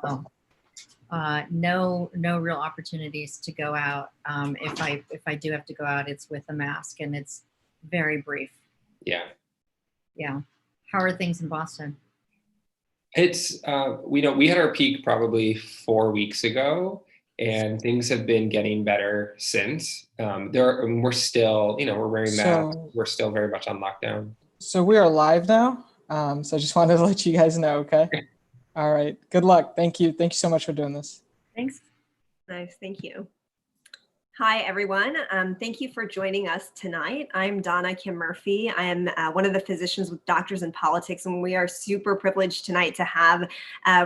Oh, no real opportunities to go out. If I do have to go out, it's with a mask, and it's very brief. Yeah. Yeah. How are things in Boston? It's, we had our peak probably 4 weeks ago, and things have been getting better since. We're still, we're wearing masks. We're still very much on lockdown. So we are live now. So I just wanted to let you guys know, okay? All right. Good luck. Thank you. Thank you so much for doing this. Thanks. Nice. Thank you. Hi, everyone. Thank you for joining us tonight. I'm Donna Kim Murphy. I am one of the physicians with Doctors in Politics, and we are super privileged tonight to have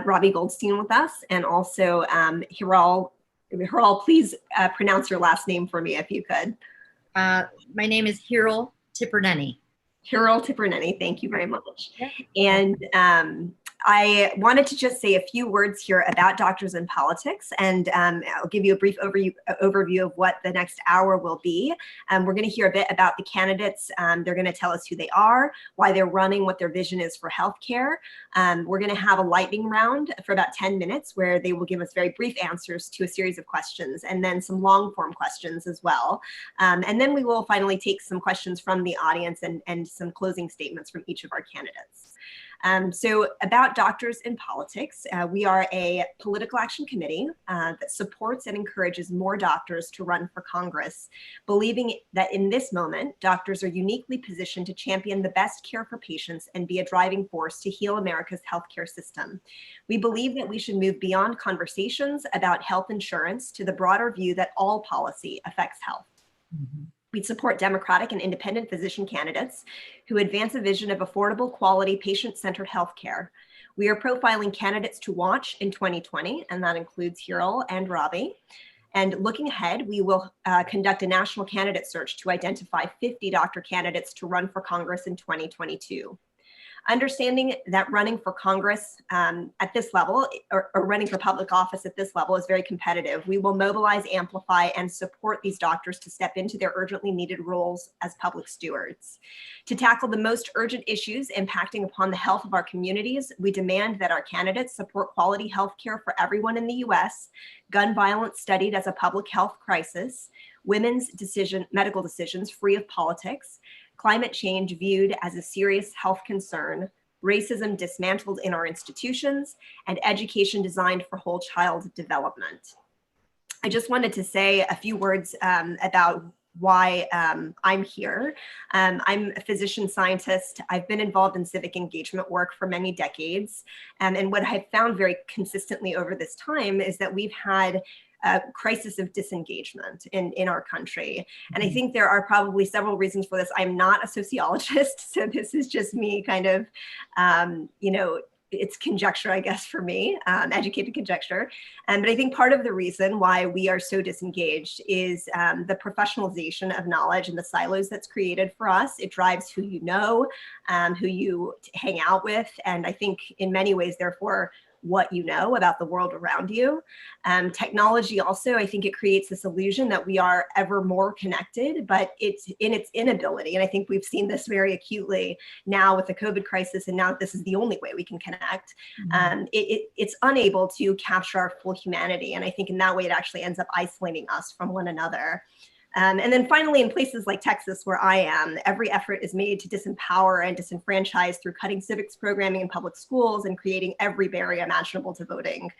Robbie Goldstein with us, and also Hiral. Hiral, please pronounce your last name for me if you could. My name is Hiral Tipirneni. Hiral Tipirneni, thank you very much. Yeah. And I wanted to just say a few words here about Doctors in Politics, and I'll give you a brief overview of what the next hour will be. We're going to hear a bit about the candidates. They're going to tell us who they are, why they're running, what their vision is for healthcare. We're going to have a lightning round for about 10 minutes where they will give us very brief answers to a series of questions, and then some long form questions as well. And then we will finally take some questions from the audience and some closing statements from each of our candidates. So about Doctors in Politics, we are a political action committee that supports and encourages more doctors to run for Congress, believing that in this moment, doctors are uniquely positioned to champion the best care for patients and be a driving force to heal America's healthcare system. We believe that we should move beyond conversations about health insurance to the broader view that all policy affects health. Mm-hmm. We support Democratic and independent physician candidates who advance a vision of affordable, quality, patient-centered healthcare. We are profiling candidates to watch in 2020, and that includes Hiral and Robbie. And looking ahead, we will conduct a national candidate search to identify 50 doctor candidates to run for Congress in 2022. Understanding that running for Congress at this level, or running for public office at this level, is very competitive. We will mobilize, amplify, and support these doctors to step into their urgently needed roles as public stewards. To tackle the most urgent issues impacting upon the health of our communities, we demand that our candidates support quality health care for everyone in the U.S., gun violence studied as a public health crisis, women's medical decisions free of politics, climate change viewed as a serious health concern, racism dismantled in our institutions, and education designed for whole child development. I just wanted to say a few words about why I'm here. I'm a physician scientist. I've been involved in civic engagement work for many decades. And what I've found very consistently over this time is that we've had a crisis of disengagement in our country. And I think there are probably several reasons for this. I'm not a sociologist, so this is just me kind of, it's conjecture, I guess, for me, educated conjecture. But I think part of the reason why we are so disengaged is the professionalization of knowledge and the silos that's created for us. It drives who you know, who you hang out with, and I think in many ways, therefore, what you know about the world around you. Technology also, I think it creates this illusion that we are ever more connected, but it's in its inability. And I think we've seen this very acutely now with the COVID crisis, and now this is the only way we can connect. Mm-hmm. It's unable to capture our full humanity. And I think in that way, it actually ends up isolating us from one another. And then finally, in places like Texas, where I am, every effort is made to disempower and disenfranchise through cutting civics programming in public schools and creating every barrier imaginable to voting.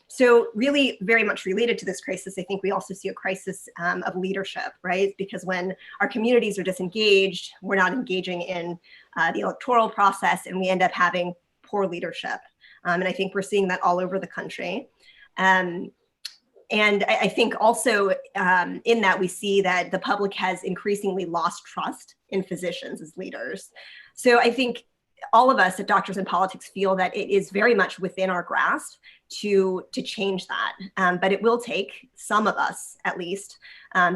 So really very much related to this crisis, I think we also see a crisis of leadership, right? Because when our communities are disengaged, we're not engaging in the electoral process, and we end up having poor leadership. And I think we're seeing that all over the country. And I think also in that we see that the public has increasingly lost trust in physicians as leaders. So I think all of us at Doctors in Politics feel that it is very much within our grasp to change that. But it will take some of us, at least,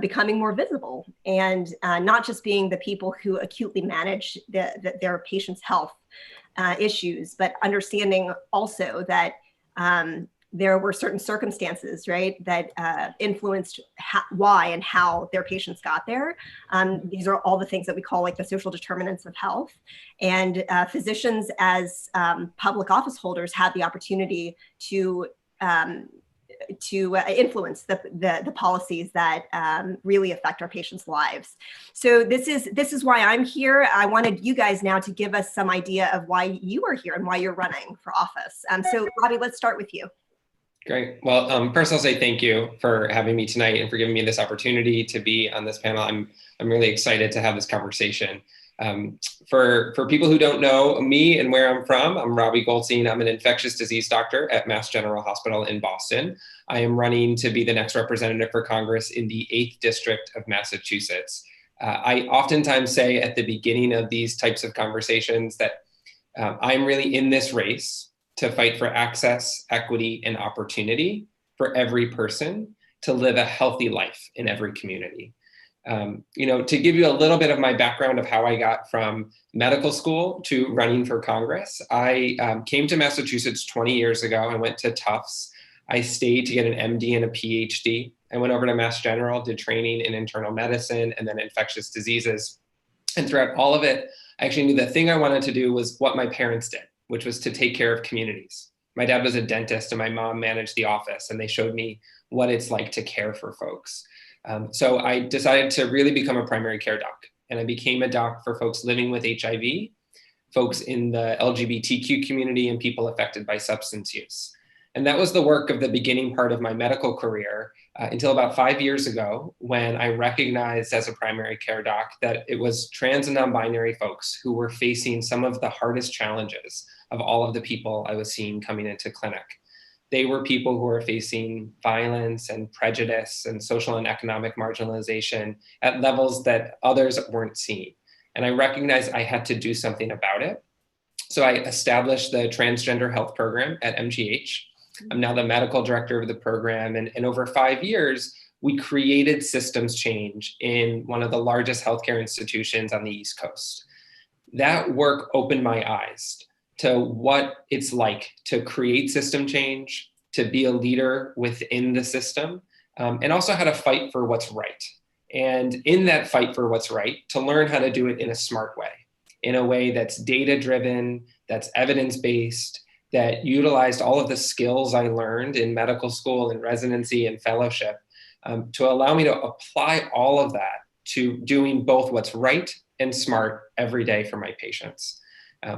becoming more visible and not just being the people who acutely manage their patients' health issues, but understanding also that there were certain circumstances, right, that influenced why and how their patients got there. These are all the things that we call like the social determinants of health. And physicians as public office holders have the opportunity to influence the policies that really affect our patients' lives. So this is why I'm here. I wanted you guys now to give us some idea of why you are here and why you're running for office. So Robbie, let's start with you. Great. Well, first I'll say thank you for having me tonight and for giving me this opportunity to be on this panel. I'm really excited to have this conversation. For people who don't know me and where I'm from, I'm Robbie Goldstein. I'm an infectious disease doctor at Mass General Hospital in Boston. I am running to be the next representative for Congress in the 8th District of Massachusetts. I oftentimes say at the beginning of these types of conversations that I'm really in this race to fight for access, equity, and opportunity for every person to live a healthy life in every community. To give you a little bit of my background of how I got from medical school to running for Congress, I came to Massachusetts 20 years ago. I went to Tufts. I stayed to get an MD and a PhD. I went over to Mass General, did training in internal medicine and then infectious diseases. And throughout all of it, I actually knew the thing I wanted to do was what my parents did, which was to take care of communities. My dad was a dentist and my mom managed the office, and they showed me what it's like to care for folks. So I decided to really become a primary care doc, and I became a doc for folks living with HIV, folks in the LGBTQ community, and people affected by substance use. And that was the work of the beginning part of my medical career until about 5 years ago, when I recognized as a primary care doc that it was trans and non-binary folks who were facing some of the hardest challenges of all of the people I was seeing coming into clinic. They were people who were facing violence and prejudice and social and economic marginalization at levels that others weren't seeing. And I recognized I had to do something about it. So I established the Transgender Health Program at MGH. I'm now the medical director of the program. And over 5 years, we created systems change in one of the largest healthcare institutions on the East Coast. That work opened my eyes to what it's like to create system change, to be a leader within the system, and also how to fight for what's right. And in that fight for what's right, to learn how to do it in a smart way, in a way that's data-driven, that's evidence-based, that utilized all of the skills I learned in medical school and residency and fellowship to allow me to apply all of that to doing both what's right and smart every day for my patients.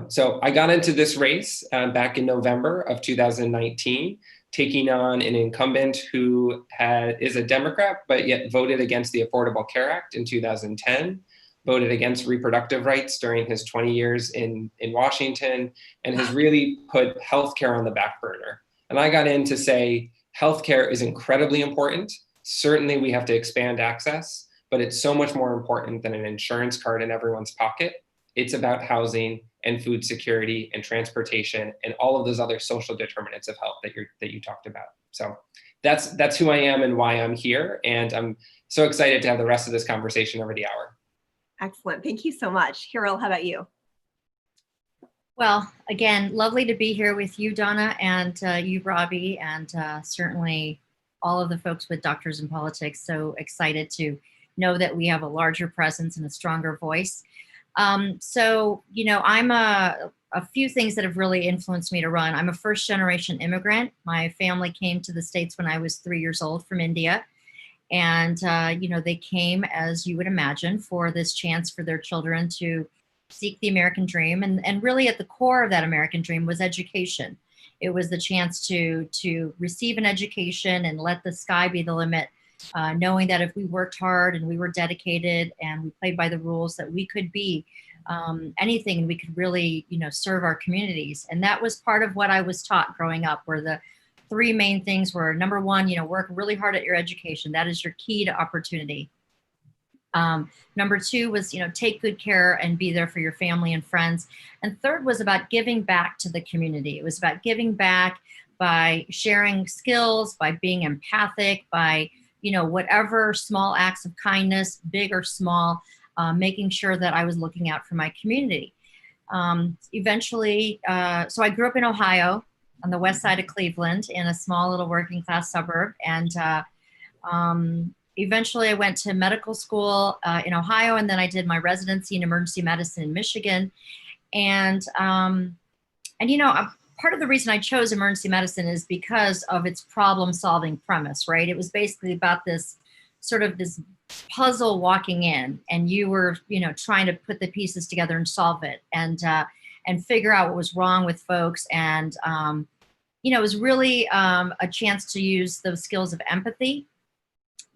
So I got into this race back in November of 2019, taking on an incumbent who is a Democrat, but yet voted against the Affordable Care Act in 2010, voted against reproductive rights during his 20 years in Washington, and has really put healthcare on the back burner. And I got in to say, healthcare is incredibly important. Certainly we have to expand access, but it's so much more important than an insurance card in everyone's pocket. It's about housing and food security and transportation and all of those other social determinants of health that you talked about. So that's who I am and why I'm here. And I'm so excited to have the rest of this conversation over the hour. Excellent. Thank you so much. Hiral, how about you? Well, again, lovely to be here with you, Donna, and you, Robbie, and certainly all of the folks with Doctors in Politics. So excited to know that we have a larger presence and a stronger voice. So, I'm a few things that have really influenced me to run. I'm a first generation immigrant. My family came to the States when I was 3 years old from India. And, they came, as you would imagine, for this chance for their children to seek the American dream. And really at the core of that American dream was education. It was the chance to receive an education and let the sky be the limit, knowing that if we worked hard and we were dedicated and we played by the rules, that we could be anything, and we could really, serve our communities. And that was part of what I was taught growing up, where the three main things were, number one, work really hard at your education. That is your key to opportunity. Number two was, take good care and be there for your family and friends. And third was about giving back to the community. It was about giving back by sharing skills, by being empathic, by, whatever small acts of kindness, big or small, making sure that I was looking out for my community. Eventually, so I grew up in Ohio, on the west side of Cleveland, in a small little working class suburb. And eventually I went to medical school in Ohio, and then I did my residency in emergency medicine in Michigan. And part of the reason I chose emergency medicine is because of its problem-solving premise, right? It was basically about this sort of this puzzle walking in, and you were, trying to put the pieces together and solve it, and figure out what was wrong with folks. And it was really a chance to use those skills of empathy,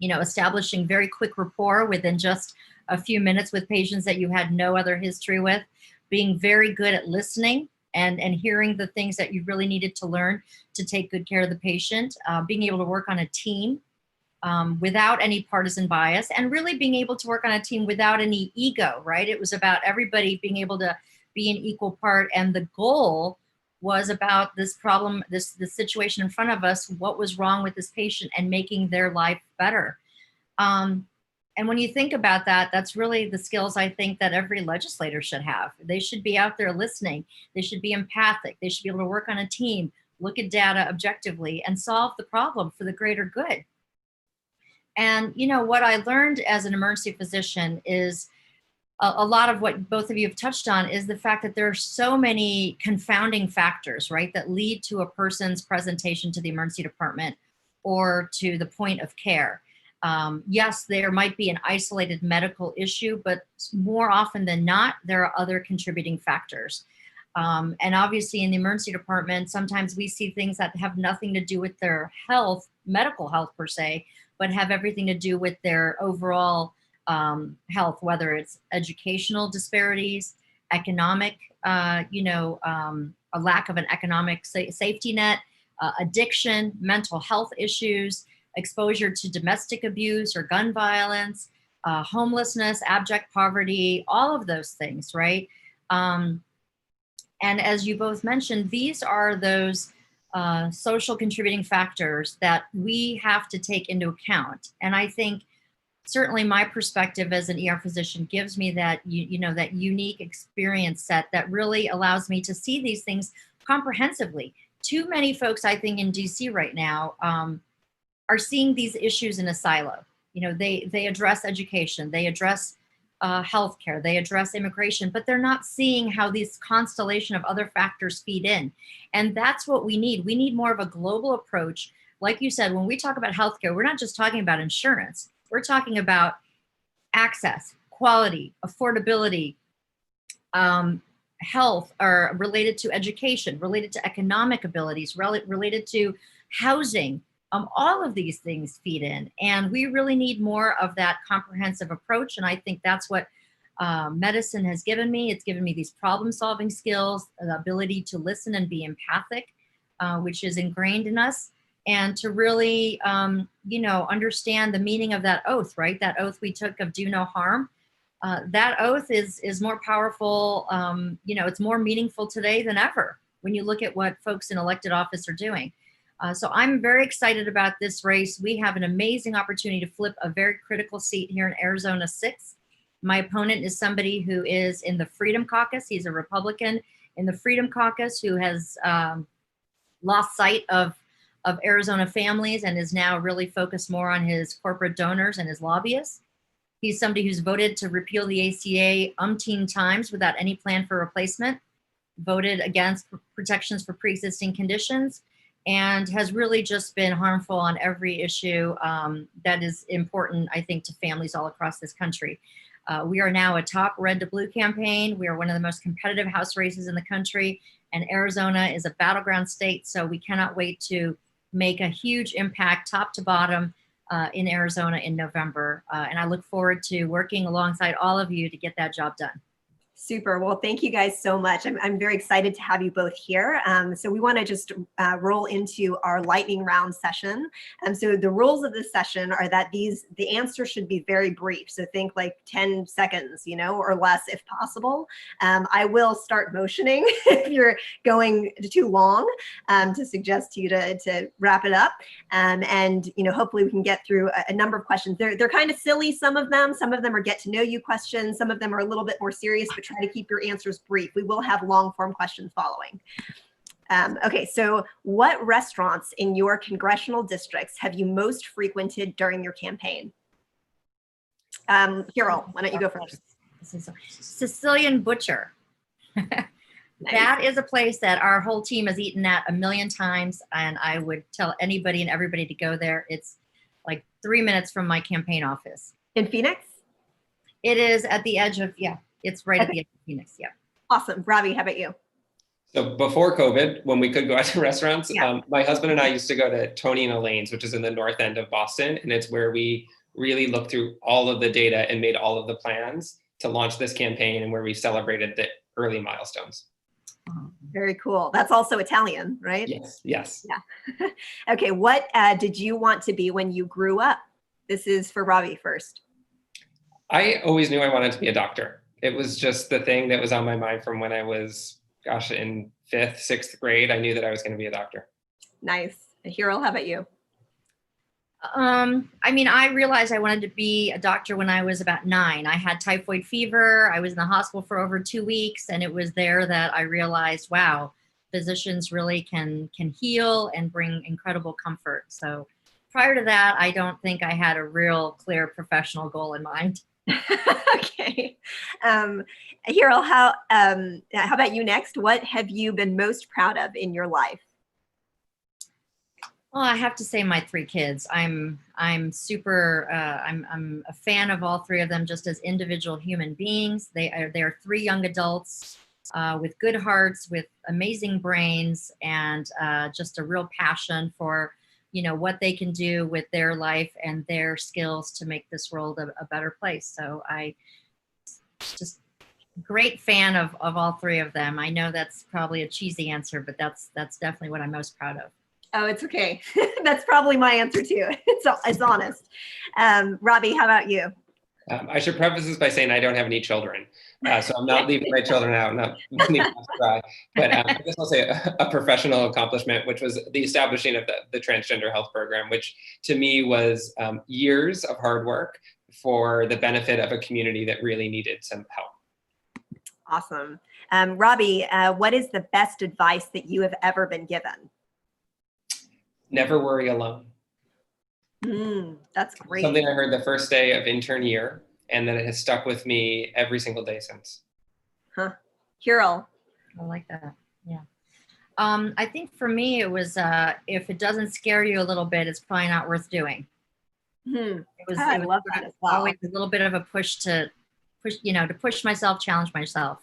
establishing very quick rapport within just a few minutes with patients that you had no other history with, being very good at listening and hearing the things that you really needed to learn to take good care of the patient, being able to work on a team without any partisan bias, and really being able to work on a team without any ego, right? It was about everybody being able to be an equal part, and the goal was about this problem, this situation in front of us, what was wrong with this patient, and making their life better. And when you think about that, that's really the skills I think that every legislator should have. They should be out there listening. They should be empathic. They should be able to work on a team, look at data objectively, and solve the problem for the greater good. And what I learned as an emergency physician is a lot of what both of you have touched on is the fact that there are so many confounding factors, right, that lead to a person's presentation to the emergency department or to the point of care. Yes, there might be an isolated medical issue, but more often than not, there are other contributing factors. And obviously in the emergency department, sometimes we see things that have nothing to do with their health, medical health per se, but have everything to do with their overall health, whether it's educational disparities, economic, a lack of an economic safety net, addiction, mental health issues, exposure to domestic abuse or gun violence, homelessness, abject poverty, all of those things, right? And as you both mentioned, these are those social contributing factors that we have to take into account. And I think certainly my perspective as an ER physician gives me that, that unique experience set that really allows me to see these things comprehensively. Too many folks, I think, in DC right now are seeing these issues in a silo. They address education, they address healthcare, they address immigration, but they're not seeing how this constellation of other factors feed in. And that's what we need. We need more of a global approach. Like you said, when we talk about healthcare, we're not just talking about insurance. We're talking about access, quality, affordability, health, or related to education, related to economic abilities, related to housing. All of these things feed in, and we really need more of that comprehensive approach. And I think that's what medicine has given me. It's given me these problem-solving skills, the ability to listen and be empathic, which is ingrained in us, and to really, understand the meaning of that oath, right? That oath we took of do no harm. That oath is more powerful. It's more meaningful today than ever when you look at what folks in elected office are doing. So I'm very excited about this race. We have an amazing opportunity to flip a very critical seat here in Arizona 6. My opponent is somebody who is in the Freedom Caucus. He's a Republican in the Freedom Caucus who has lost sight of Arizona families and is now really focused more on his corporate donors and his lobbyists. He's somebody who's voted to repeal the ACA umpteen times without any plan for replacement, voted against protections for pre-existing conditions, and has really just been harmful on every issue that is important, I think, to families all across this country. We are now a top red to blue campaign. We are one of the most competitive House races in the country, and Arizona is a battleground state, so we cannot wait to make a huge impact top to bottom in Arizona in November. And I look forward to working alongside all of you to get that job done. Super. Well, thank you guys so much. I'm very excited to have you both here. So we want to just roll into our lightning round session. So the rules of this session are that the answers should be very brief. So think like 10 seconds, or less if possible. I will start motioning if you're going too long to suggest to you to wrap it up. And hopefully we can get through a number of questions. They're kind of silly, some of them. Some of them are get to know you questions. Some of them are a little bit more serious, but try to keep your answers brief. We will have long form questions following. Okay, so what restaurants in your congressional districts have you most frequented during your campaign? Hiral, why don't you go first? Sicilian Butcher. That is a place that our whole team has eaten at a million times, and I would tell anybody and everybody to go there. It's like 3 minutes from my campaign office. In Phoenix? It is at the edge of, it's right at the edge of Phoenix, yeah. Awesome. Robbie, how about you? So before COVID, when we could go out to restaurants, my husband and I used to go to Tony and Elaine's, which is in the north end of Boston. And it's where we really looked through all of the data and made all of the plans to launch this campaign, and where we celebrated the early milestones. Very cool. That's also Italian, right? Yes, yes. Yeah. Okay, what did you want to be when you grew up? This is for Robbie first. I always knew I wanted to be a doctor. It was just the thing that was on my mind from when I was, gosh, in 5th, 6th grade. I knew that I was going to be a doctor. Nice. Hiral, how about you? I mean, I realized I wanted to be a doctor when I was about 9. I had typhoid fever. I was in the hospital for over 2 weeks, and it was there that I realized, wow, physicians really can heal and bring incredible comfort. So prior to that, I don't think I had a real clear professional goal in mind. Okay. Hiral, how about you next? What have you been most proud of in your life? Well, I have to say my 3 kids. I'm super. I'm a fan of all 3 of them, just as individual human beings. They are 3 young adults with good hearts, with amazing brains, and just a real passion for what they can do with their life and their skills to make this world a better place. So I just great fan of all 3 of them. I know that's probably a cheesy answer, but that's definitely what I'm most proud of. Oh, it's okay. That's probably my answer too. It's honest. Robbie, how about you? I should preface this by saying I don't have any children, so I'm not leaving my children out, not leaving them to dry. But I guess I'll say a professional accomplishment, which was the establishing of the Transgender Health Program, which to me was years of hard work for the benefit of a community that really needed some help. Awesome. Robbie, what is the best advice that you have ever been given? Never worry alone. That's great. Something I heard the first day of intern year, and then it has stuck with me every single day since. Huh. Hiral. I like that. Yeah. I think for me, it was, if it doesn't scare you a little bit, it's probably not worth doing. It was, I love that as well. Always a little bit of a push to push myself, challenge myself.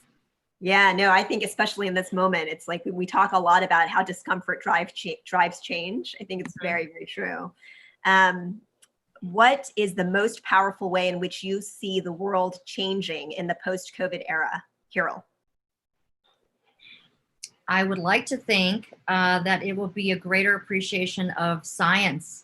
Yeah, no, I think especially in this moment, it's like we talk a lot about how discomfort drives change. I think it's very, very true. What is the most powerful way in which you see the world changing in the post-COVID era, Hiral? I would like to think that it will be a greater appreciation of science,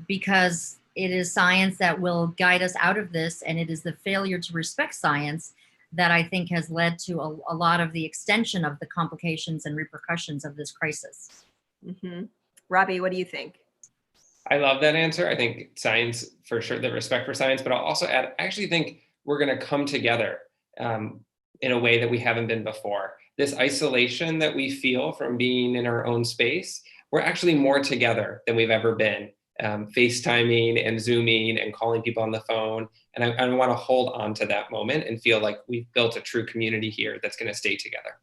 because it is science that will guide us out of this, and it is the failure to respect science that I think has led to a lot of the extension of the complications and repercussions of this crisis. Robbie, what do you think? I love that answer. I think science, for sure, the respect for science, but I'll also add, I actually think we're going to come together in a way that we haven't been before. This isolation that we feel from being in our own space, we're actually more together than we've ever been. FaceTiming and Zooming and calling people on the phone. And I want to hold on to that moment and feel like we've built a true community here that's going to stay together.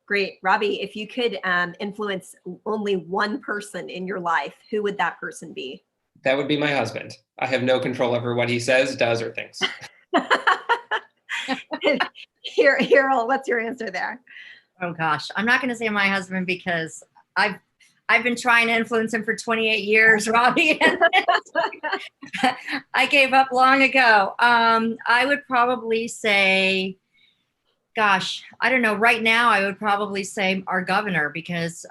Great. Robbie, if you could influence only one person in your life, who would that person be? That would be my husband. I have no control over what he says, does, or thinks. Hiral, what's your answer there? Oh gosh, I'm not going to say my husband because I've been trying to influence him for 28 years, Robbie. I gave up long ago. I would probably say, gosh, I don't know. Right now, I would probably say our governor, because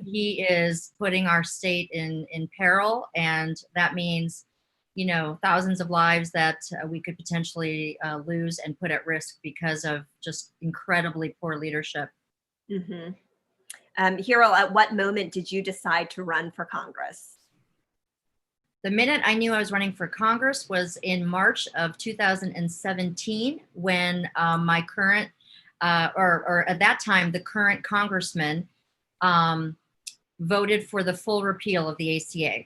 he is putting our state in peril. And that means, thousands of lives that we could potentially lose and put at risk because of just incredibly poor leadership. Hiral, at what moment did you decide to run for Congress? The minute I knew I was running for Congress was in March of 2017, when my current, or at that time, the current congressman voted for the full repeal of the ACA.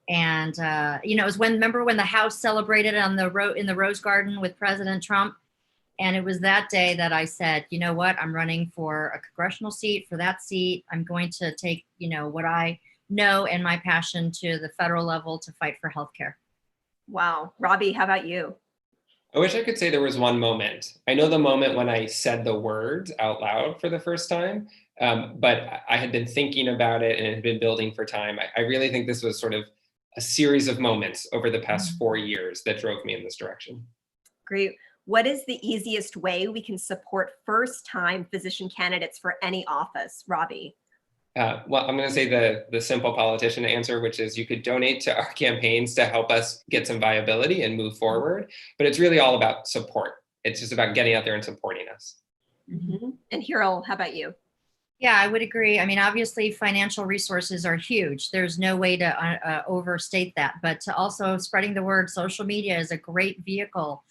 And, it was remember when the House celebrated in the Rose Garden with President Trump? And it was that day that I said, you know what, I'm running for a congressional seat. For that seat, I'm going to take, what I know and my passion to the federal level to fight for healthcare. Wow. Robbie, how about you? I wish I could say there was one moment. I know the moment when I said the words out loud for the first time, but I had been thinking about it and it had been building for time. I really think this was sort of a series of moments over the past 4 years that drove me in this direction. Great. What is the easiest way we can support first-time physician candidates for any office, Robbie? Well, I'm going to say the simple politician answer, which is you could donate to our campaigns to help us get some viability and move forward. But it's really all about support. It's just about getting out there and supporting us. Mm-hmm. And Hiral, how about you? Yeah, I would agree. I mean, obviously, financial resources are huge. There's no way to overstate that. But to also spreading the word, social media is a great vehicle.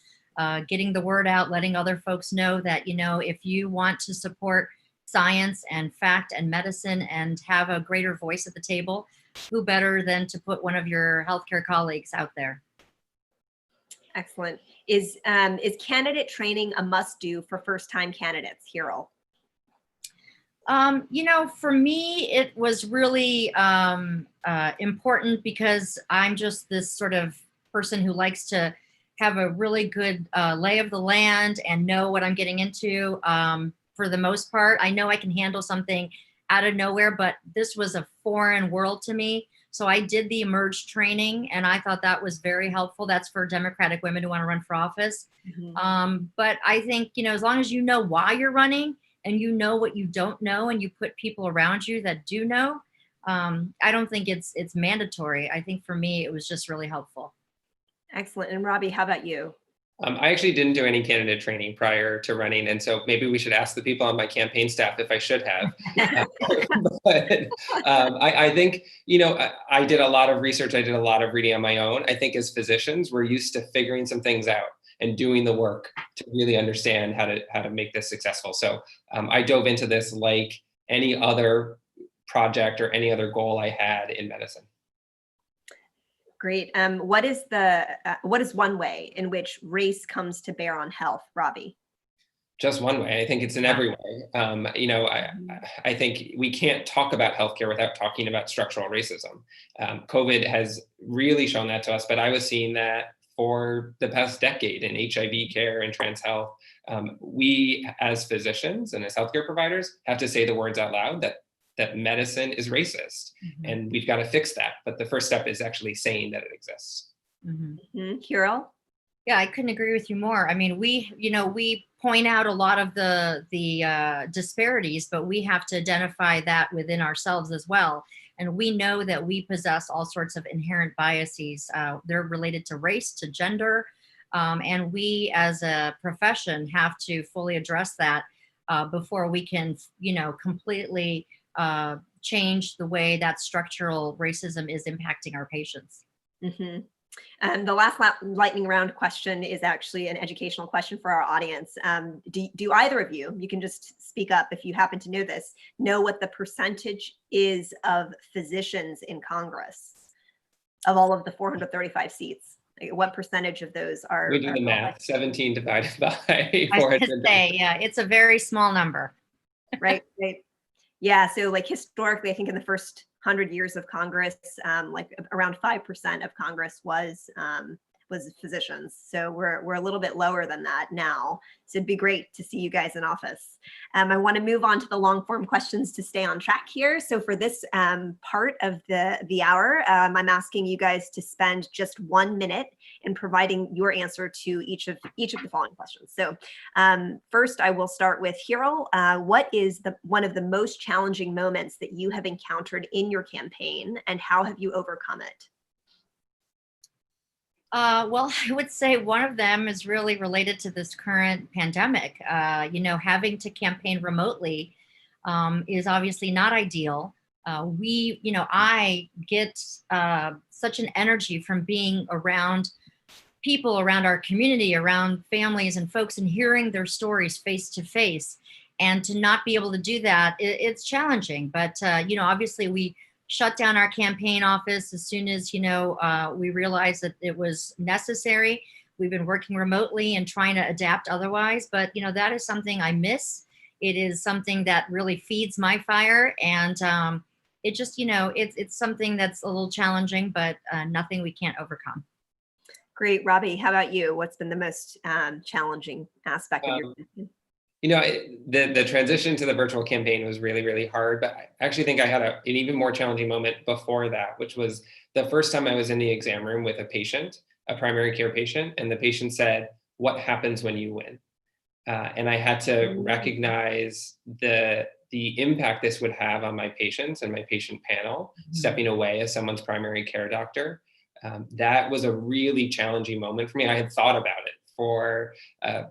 Getting the word out, letting other folks know that, if you want to support science and fact and medicine and have a greater voice at the table, who better than to put one of your healthcare colleagues out there? Excellent. Is candidate training a must-do for first-time candidates, Hiral? For me, it was really important because I'm just this sort of person who likes to have a really good lay of the land and know what I'm getting into. For the most part, I know I can handle something out of nowhere, but this was a foreign world to me. So I did the Emerge training and I thought that was very helpful. That's for Democratic women who want to run for office. Mm-hmm. But I think, as long as you know why you're running and you know what you don't know and you put people around you that do know, I don't think it's mandatory. I think for me, it was just really helpful. Excellent. And Robbie, how about you? I actually didn't do any candidate training prior to running. And so maybe we should ask the people on my campaign staff if I should have. But I think, I did a lot of research. I did a lot of reading on my own. I think as physicians, we're used to figuring some things out and doing the work to really understand how to make this successful. So I dove into this like any other project or any other goal I had in medicine. Great. What is one way in which race comes to bear on health, Robbie? Just one way. I think it's in every way. I think we can't talk about healthcare without talking about structural racism. COVID has really shown that to us, but I was seeing that for the past decade in HIV care and trans health. We as physicians and as healthcare providers have to say the words out loud that medicine is racist, and we've got to fix that. But the first step is actually saying that it exists. Hiral? Yeah, I couldn't agree with you more. I mean, we point out a lot of the disparities, but we have to identify that within ourselves as well. And we know that we possess all sorts of inherent biases. They're related to race, to gender, and we as a profession have to fully address that before we can, completely change the way that structural racism is impacting our patients. And the last lightning round question is actually an educational question for our audience. Do either of you can just speak up if you happen to know this, know what the percentage is of physicians in Congress of all of the 435 seats? Like, what percentage of those are? We do the math, 17 divided by 400. I was gonna say, yeah, it's a very small number. Right. Yeah, so like historically, I think in the first 100 years of Congress, like around 5% of Congress was physicians. So we're a little bit lower than that now. So it'd be great to see you guys in office. I want to move on to the long form questions to stay on track here. So for this part of the hour, I'm asking you guys to spend just 1 minute in providing your answer to each of the following questions. So first, I will start with Hiral. What is one of the most challenging moments that you have encountered in your campaign, and how have you overcome it? Well, I would say one of them is really related to this current pandemic. Having to campaign remotely is obviously not ideal. I get such an energy from being around people, around our community, around families and folks, and hearing their stories face to face. And to not be able to do that, it's challenging. But, obviously we shut down our campaign office as soon as, we realized that it was necessary. we've been working remotely and trying to adapt otherwise, but that is something I miss. It is something that really feeds my fire, and it just, it's something that's a little challenging, but nothing we can't overcome. Great. Robbie, how about you? What's been the most challenging aspect of your campaign? The transition to the virtual campaign was really, really hard, but I actually think I had an even more challenging moment before that, which was the first time I was in the exam room with a patient, a primary care patient, and the patient said, "What happens when you win?" And I had to recognize the impact this would have on my patients and my patient panel, stepping away as someone's primary care doctor. That was a really challenging moment for me. I had thought about it for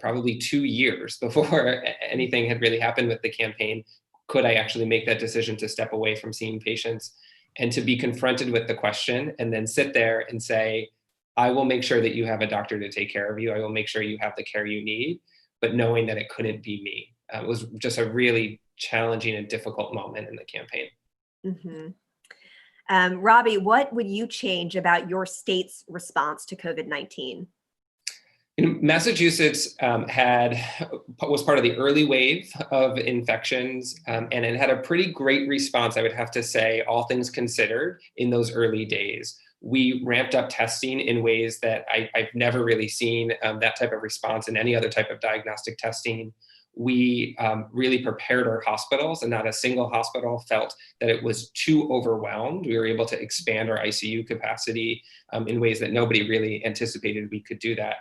probably 2 years before anything had really happened with the campaign. Could I actually make that decision to step away from seeing patients, and to be confronted with the question and then sit there and say, I will make sure that you have a doctor to take care of you. I will make sure you have the care you need, but knowing that it couldn't be me. It was just a really challenging and difficult moment in the campaign. Mm-hmm. Robbie, what would you change about your state's response to COVID-19? Massachusetts was part of the early wave of infections, and it had a pretty great response, I would have to say, all things considered, in those early days. We ramped up testing in ways that I've never really seen that type of response in any other type of diagnostic testing. We really prepared our hospitals, and not a single hospital felt that it was too overwhelmed. We were able to expand our ICU capacity in ways that nobody really anticipated we could do that.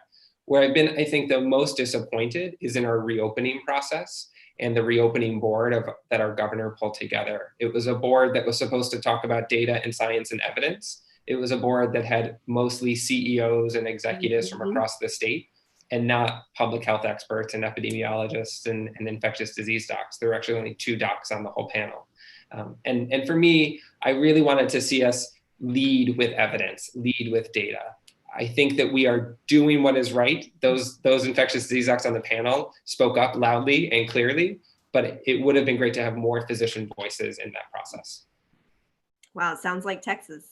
Where I've been, I think, the most disappointed is in our reopening process and the reopening board that our governor pulled together. It was a board that was supposed to talk about data and science and evidence. It was a board that had mostly CEOs and executives from across the state, and not public health experts and epidemiologists and infectious disease docs. There were actually only 2 docs on the whole panel. And for me, I really wanted to see us lead with evidence, lead with data. I think that we are doing what is right. Those infectious disease docs on the panel spoke up loudly and clearly, but it would have been great to have more physician voices in that process. Wow, it sounds like Texas,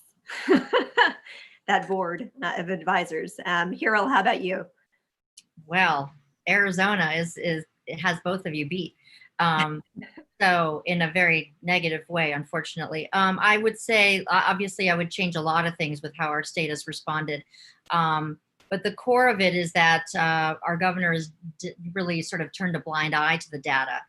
that board of advisors. Hiral, how about you? Well, Arizona it has both of you beat. So in a very negative way, unfortunately. I would say, obviously, I would change a lot of things with how our state has responded. But the core of it is that our governor has really sort of turned a blind eye to the data.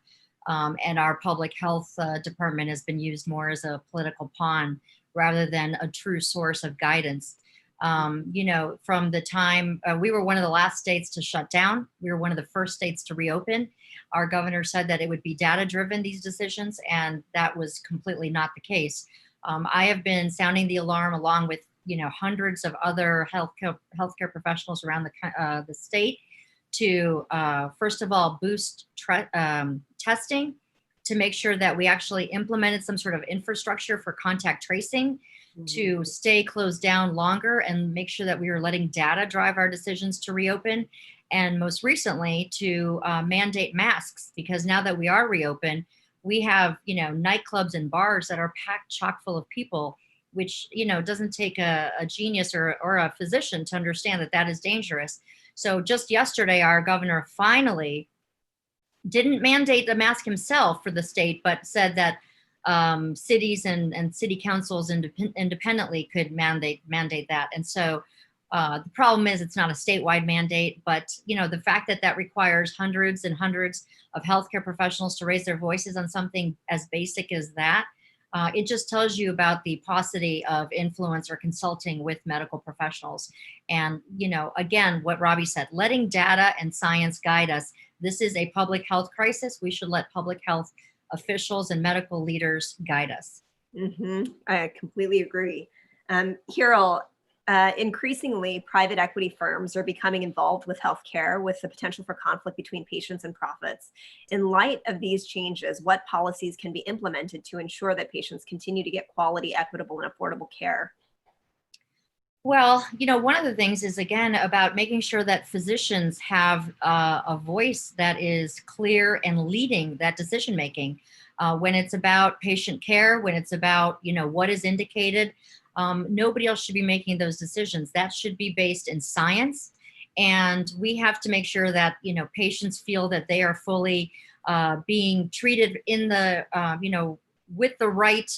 And our public health department has been used more as a political pawn rather than a true source of guidance. From the time we were one of the last states to shut down, we were one of the first states to reopen. Our governor said that it would be data driven, these decisions, and that was completely not the case. I have been sounding the alarm along with hundreds of other healthcare professionals around the state to first of all boost testing, to make sure that we actually implemented some sort of infrastructure for contact tracing, to stay closed down longer and make sure that we were letting data drive our decisions to reopen. And most recently to mandate masks, because now that we are reopened, we have, nightclubs and bars that are packed chock full of people, which, doesn't take a genius or a physician to understand that is dangerous. So just yesterday, our governor finally didn't mandate the mask himself for the state, but said that cities and city councils independently could mandate that. And so the problem is it's not a statewide mandate, but the fact that requires hundreds and hundreds of healthcare professionals to raise their voices on something as basic as that, it just tells you about the paucity of influence or consulting with medical professionals. And, again, what Robbie said, letting data and science guide us. This is a public health crisis. We should let public health officials and medical leaders guide us. I completely agree. Hiral, increasingly private equity firms are becoming involved with healthcare with the potential for conflict between patients and profits. In light of these changes, what policies can be implemented to ensure that patients continue to get quality, equitable, and affordable care? Well, one of the things is, again, about making sure that physicians have a voice that is clear and leading that decision making. When it's about patient care, when it's about, what is indicated, nobody else should be making those decisions. That should be based in science And we have to make sure that, patients feel that they are fully being treated in the, with the right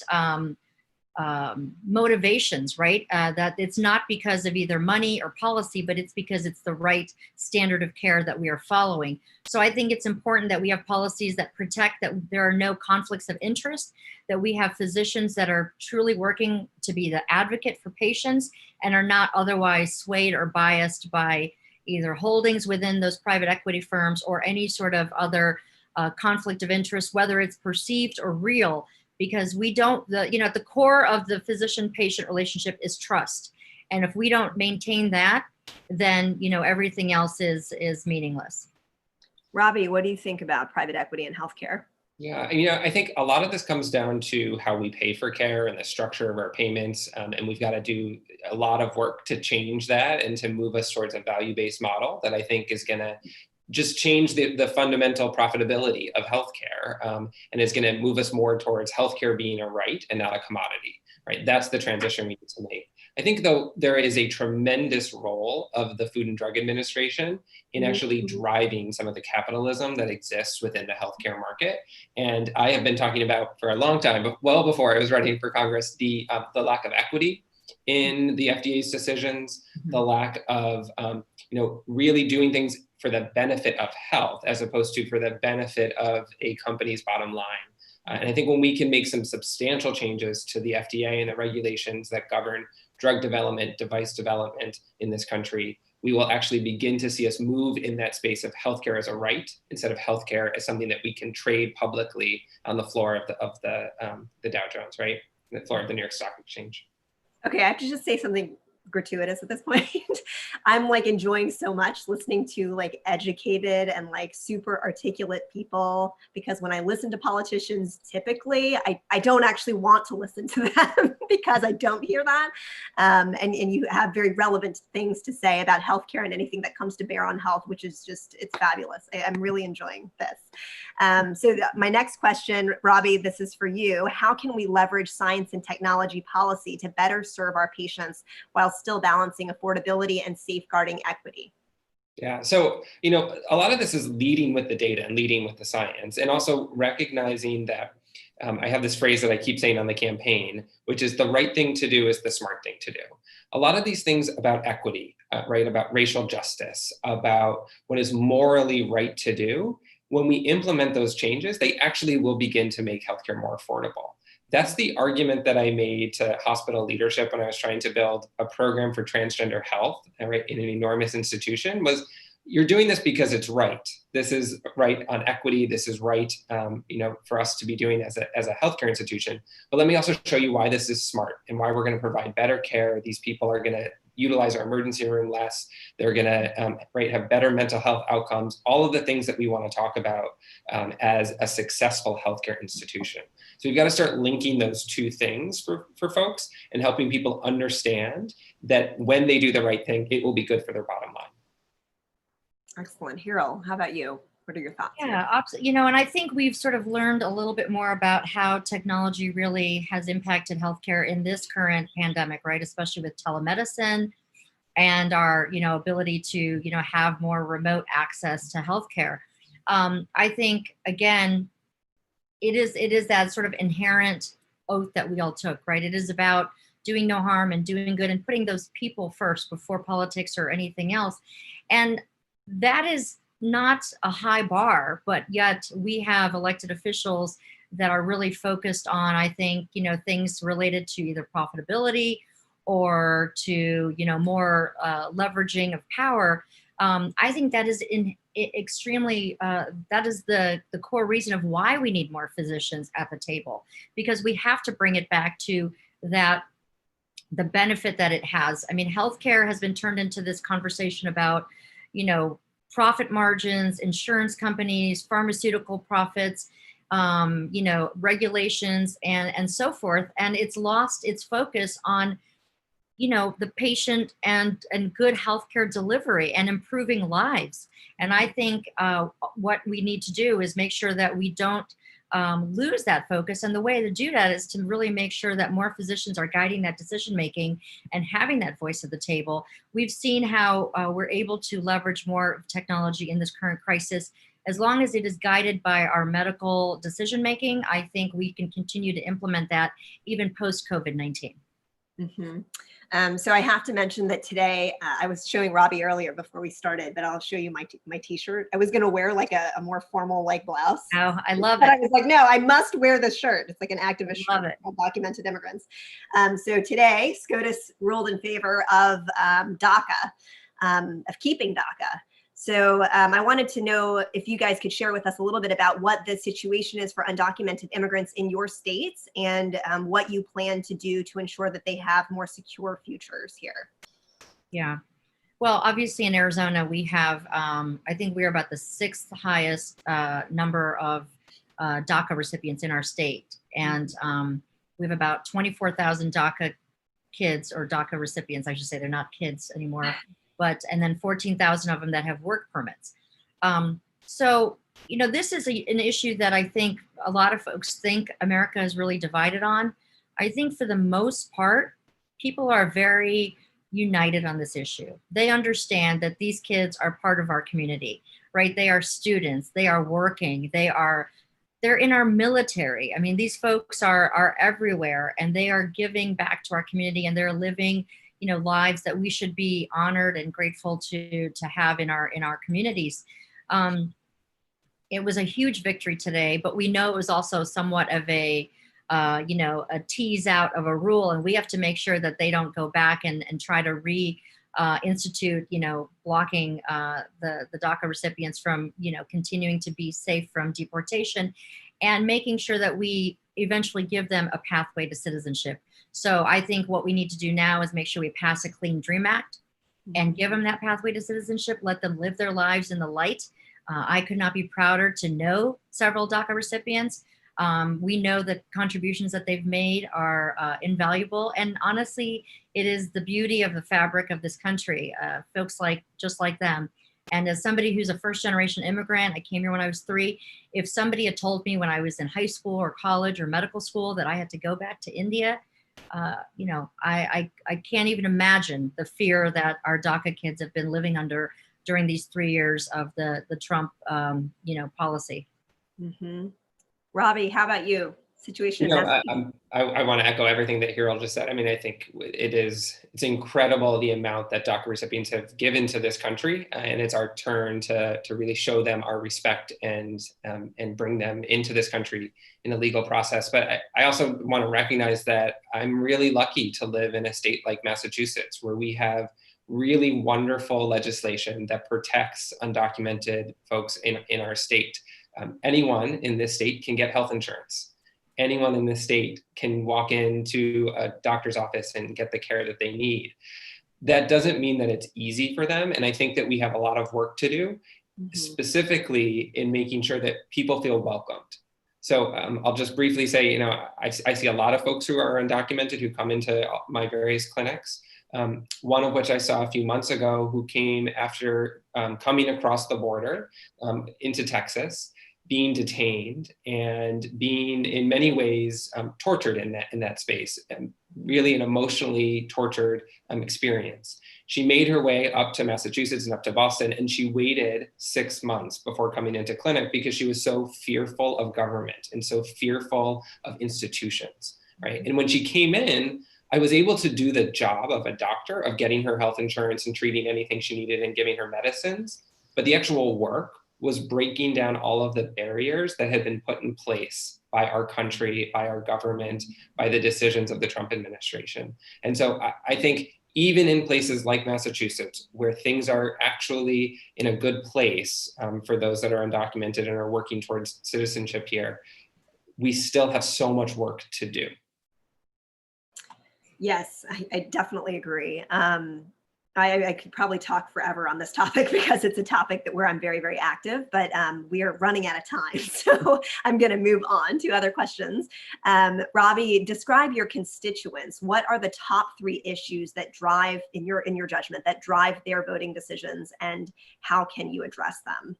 motivations, right? That it's not because of either money or policy, but it's because it's the right standard of care that we are following. So I think it's important that we have policies that protect that there are no conflicts of interest, that we have physicians that are truly working to be the advocate for patients and are not otherwise swayed or biased by either holdings within those private equity firms or any sort of other conflict of interest, whether it's perceived or real. Because we don't, at the core of the physician-patient relationship is trust. And if we don't maintain that, then, everything else is meaningless. Robbie, what do you think about private equity in healthcare? Yeah, I think a lot of this comes down to how we pay for care and the structure of our payments. And we've got to do a lot of work to change that and to move us towards a value-based model that I think is going to just change the fundamental profitability of healthcare, and is going to move us more towards healthcare being a right and not a commodity, right? That's the transition we need to make. I think, though, there is a tremendous role of the Food and Drug Administration in actually driving some of the capitalism that exists within the healthcare market. And I have been talking about for a long time, but well before I was running for Congress, the lack of equity in the FDA's decisions, the lack of really doing things for the benefit of health as opposed to for the benefit of a company's bottom line. And I think when we can make some substantial changes to the FDA and the regulations that govern drug development, device development in this country, we will actually begin to see us move in that space of healthcare as a right instead of healthcare as something that we can trade publicly on the floor of the Dow Jones, right? The floor of the New York Stock Exchange. Okay, I have to just say something gratuitous at this point. I'm enjoying so much listening to educated and super articulate people, because when I listen to politicians, typically I don't actually want to listen to them because I don't hear that. And you have very relevant things to say about healthcare and anything that comes to bear on health, which is just, it's fabulous. I'm really enjoying this. So my next question, Robbie, this is for you. How can we leverage science and technology policy to better serve our patients while still balancing affordability and safeguarding equity? Yeah, so, a lot of this is leading with the data and leading with the science, and also recognizing that I have this phrase that I keep saying on the campaign, which is the right thing to do is the smart thing to do. A lot of these things about equity, right, about racial justice, about what is morally right to do, when we implement those changes, they actually will begin to make healthcare more affordable. That's the argument that I made to hospital leadership when I was trying to build a program for transgender health, right, in an enormous institution, was you're doing this because it's right. This is right on equity. This is right, for us to be doing as a healthcare institution. But let me also show you why this is smart and why we're going to provide better care. These people are going to utilize our emergency room less. They're going to have better mental health outcomes, all of the things that we want to talk about as a successful healthcare institution. So you've got to start linking those two things for folks and helping people understand that when they do the right thing, it will be good for their bottom line. Excellent. Hiral, how about you? What are your thoughts? Yeah, and I think we've sort of learned a little bit more about how technology really has impacted healthcare in this current pandemic, right? Especially with telemedicine and our, ability to, have more remote access to healthcare. I think, again, it is that sort of inherent oath that we all took, right? It is about doing no harm and doing good and putting those people first before politics or anything else. And that is not a high bar, but yet we have elected officials that are really focused on, I think, things related to either profitability or to, more leveraging of power. I think that is extremely, that is the core reason of why we need more physicians at the table, because we have to bring it back to that, the benefit that it has. I mean, healthcare has been turned into this conversation about, profit margins, insurance companies, pharmaceutical profits, regulations, and so forth. And it's lost its focus on, the patient and good healthcare delivery and improving lives. And I think what we need to do is make sure that we don't lose that focus. And the way to do that is to really make sure that more physicians are guiding that decision making and having that voice at the table. We've seen how we're able to leverage more technology in this current crisis. As long as it is guided by our medical decision making, I think we can continue to implement that even post COVID-19. So I have to mention that today, I was showing Robbie earlier before we started, but I'll show you my t-shirt. I was going to wear like a more formal like blouse. Oh, I love but it. I was like, no, I must wear this shirt. It's like an activist Love shirt it. of documented immigrants. So today, SCOTUS ruled in favor of DACA, of keeping DACA. So I wanted to know if you guys could share with us a little bit about what the situation is for undocumented immigrants in your states and what you plan to do to ensure that they have more secure futures here. Yeah. Well, obviously in Arizona, we have, I think we're about the 6th highest number of DACA recipients in our state. And we have about 24,000 DACA kids, or DACA recipients, I should say. They're not kids anymore. And then 14,000 of them that have work permits. So, you know, this is an issue that I think a lot of folks think America is really divided on. I think for the most part, people are very united on this issue. They understand that these kids are part of our community, right? They are students, they are working, they're in our military. I mean, these folks are everywhere, and they are giving back to our community, and they're living, you know, lives that we should be honored and grateful to have in our communities. It was a huge victory today, but we know it was also somewhat of a you know, a tease out of a rule, and we have to make sure that they don't go back and try to institute, you know, blocking the DACA recipients from, you know, continuing to be safe from deportation, and making sure that we eventually give them a pathway to citizenship. So I think what we need to do now is make sure we pass a Clean Dream Act and give them that pathway to citizenship, let them live their lives in the light. I could not be prouder to know several DACA recipients. We know that contributions that they've made are invaluable. And honestly, it is the beauty of the fabric of this country, folks just like them. And as somebody who's a first-generation immigrant, I came here when I was 3. If somebody had told me when I was in high school or college or medical school that I had to go back to India, you know, I can't even imagine the fear that our DACA kids have been living under during these 3 years of the Trump, you know, policy. Robbie, how about you? Situation. You know, I want to echo everything that Hiral just said. I mean, I think it's incredible the amount that DACA recipients have given to this country, and it's our turn to really show them our respect and bring them into this country in a legal process. But I also want to recognize that I'm really lucky to live in a state like Massachusetts, where we have really wonderful legislation that protects undocumented folks in our state. Anyone in this state can get health insurance. Anyone in this state can walk into a doctor's office and get the care that they need. That doesn't mean that it's easy for them. And I think that we have a lot of work to do, specifically in making sure that people feel welcomed. So I'll just briefly say, you know, I see a lot of folks who are undocumented who come into my various clinics. One of which I saw a few months ago, who came after coming across the border into Texas, being detained and being in many ways tortured in that space, and really an emotionally tortured experience. She made her way up to Massachusetts and up to Boston, and she waited 6 months before coming into clinic because she was so fearful of government and so fearful of institutions, right? And when she came in, I was able to do the job of a doctor of getting her health insurance and treating anything she needed and giving her medicines. But the actual work was breaking down all of the barriers that had been put in place by our country, by our government, by the decisions of the Trump administration. And so I think even in places like Massachusetts, where things are actually in a good place for those that are undocumented and are working towards citizenship here, we still have so much work to do. Yes, I definitely agree. I could probably talk forever on this topic because it's a topic where I'm very, very active, but we are running out of time. So I'm going to move on to other questions. Robbie, describe your constituents. What are the top 3 issues that drive, in your judgment, that drive their voting decisions, and how can you address them?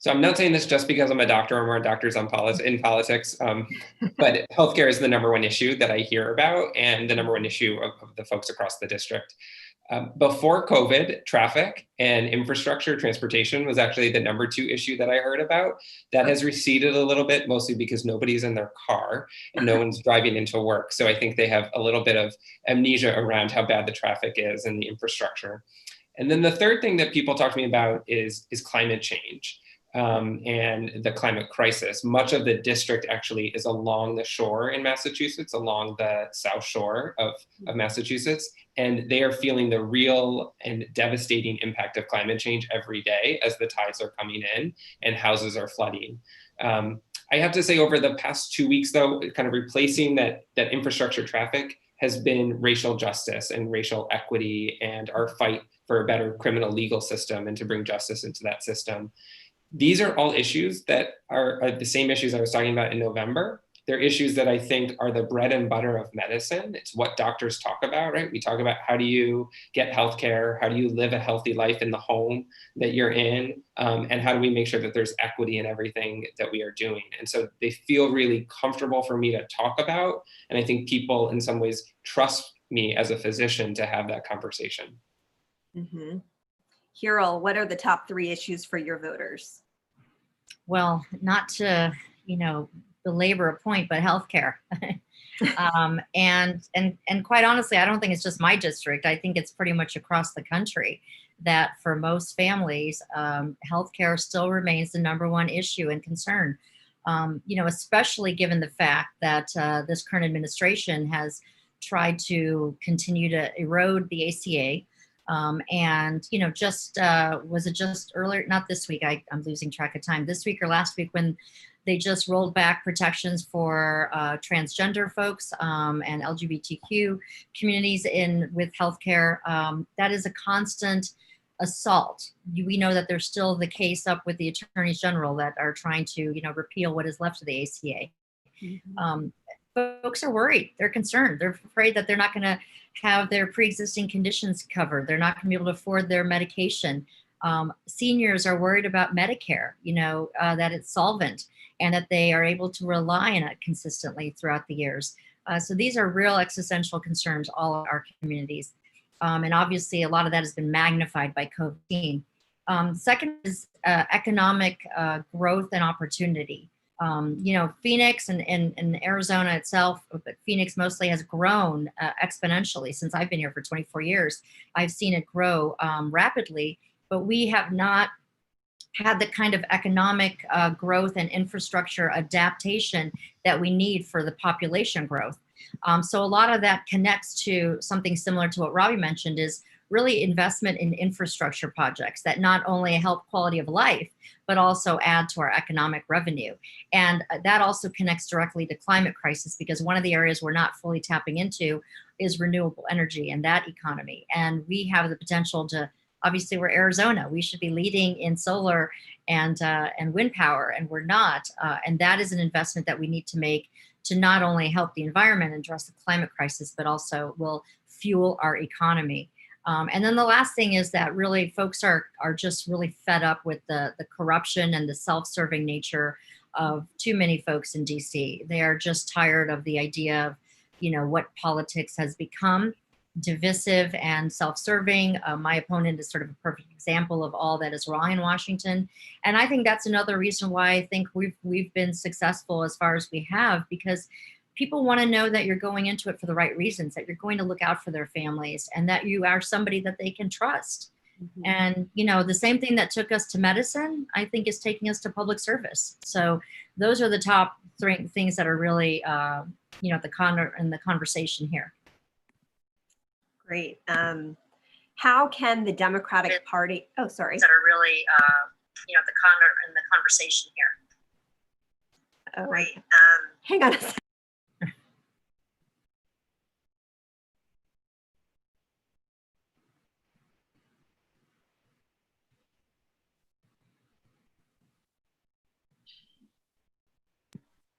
So I'm not saying this just because I'm a doctor or more doctors in politics, but healthcare is the #1 issue that I hear about and the #1 issue of the folks across the district. Before COVID, traffic and infrastructure, transportation was actually the #2 issue that I heard about. That has receded a little bit, mostly because nobody's in their car and no one's driving into work. So I think they have a little bit of amnesia around how bad the traffic is and the infrastructure. And then the third thing that people talk to me about is climate change. And the climate crisis. Much of the district actually is along the shore in Massachusetts, along the South Shore of Massachusetts, and they are feeling the real and devastating impact of climate change every day as the tides are coming in and houses are flooding. I have to say, over the past 2 weeks, though, kind of replacing that infrastructure traffic has been racial justice and racial equity and our fight for a better criminal legal system and to bring justice into that system. These are all issues that are the same issues I was talking about in November. They're issues that I think are the bread and butter of medicine. It's what doctors talk about, right? We talk about how do you get healthcare, how do you live a healthy life in the home that you're in, and how do we make sure that there's equity in everything that we are doing. And so they feel really comfortable for me to talk about, and I think people in some ways trust me as a physician to have that conversation. Mm-hmm. Hiral, what are the top 3 issues for your voters? Well, not to, belabor a point, but healthcare. And quite honestly, I don't think it's just my district. I think it's pretty much across the country that for most families, healthcare still remains the #1 issue and concern. Especially given the fact that this current administration has tried to continue to erode the ACA. Was it just earlier, not this week, I'm losing track of time, this week or last week, when they just rolled back protections for transgender folks and LGBTQ communities with healthcare. That is a constant assault. We know that there's still the case up with the attorneys general that are trying to, repeal what is left of the ACA. Mm-hmm. Folks are worried. They're concerned. They're afraid that they're not going to have their pre-existing conditions covered. They're not going to be able to afford their medication. Seniors are worried about Medicare, that it's solvent and that they are able to rely on it consistently throughout the years. So these are real existential concerns, all of our communities. And obviously a lot of that has been magnified by COVID-19. Second is economic growth and opportunity. Phoenix and Arizona itself, but Phoenix mostly, has grown exponentially since I've been here for 24 years. I've seen it grow rapidly, but we have not had the kind of economic growth and infrastructure adaptation that we need for the population growth. So a lot of that connects to something similar to what Robbie mentioned, is really investment in infrastructure projects that not only help quality of life, but also add to our economic revenue. And that also connects directly to climate crisis, because one of the areas we're not fully tapping into is renewable energy and that economy. And we have the potential to, obviously we're Arizona, we should be leading in solar and wind power, and we're not. And that is an investment that we need to make to not only help the environment address the climate crisis, but also will fuel our economy. And then the last thing is that really folks are just really fed up with the corruption and the self-serving nature of too many folks in DC. They are just tired of the idea of, what politics has become, divisive and self-serving. My opponent is sort of a perfect example of all that is wrong in Washington. And I think that's another reason why I think we've been successful as far as we have, because people want to know that you're going into it for the right reasons, that you're going to look out for their families, and that you are somebody that they can trust. Mm-hmm. And, the same thing that took us to medicine, I think, is taking us to public service. So those are the top 3 things that are really, in the conversation here. Great. How can the Democratic Party, that are really, in the conversation here. Oh, great. Hang on a second.